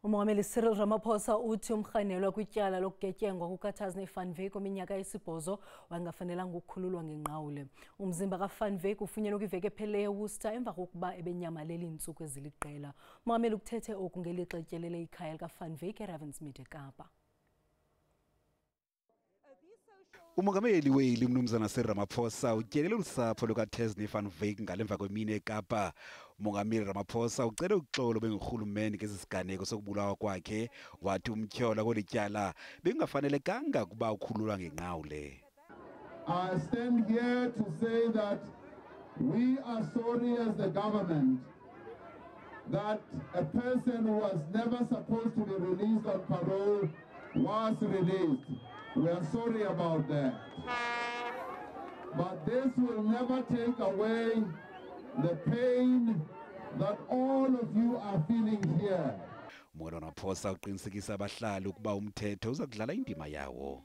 Umongameli Cyril Ramaphosa uthi umrhanelwa kwityala lokugetyengwa kukaTazne ominyaka isibhozo wayengafanelwa kukhululwa ngengqawule. Umzimba kaVan ufunyenwe kwiveki ephelileyo eWorcester emva kokuba ebenyamalele iintsuku eziliqela. Umongameli ukuthethe oku ngelixa etyelele ikhaya likaVan eKapa. Umongameli weli Umzimba Cyril Ramaphosa utyelele usapho lukaTazne ngalemva kwemini eKapa. Umongameli Ramaphosa ucele uxolo bengurhulumente ngesiganeko sokubulawa kwakhe, wathi umtyhola kweli tyala bengafanelekanga kuba ukhululwa ngengqawule. I stand here to say that we are sorry as the government that a person who was never supposed to be released on parole was released. We are sorry about that. But this will never take away the pain that all of you are feeling here. Umongameli Ramaphosa uqinisekisa abahlali ukuba umthetho uza kudlala indima yawo.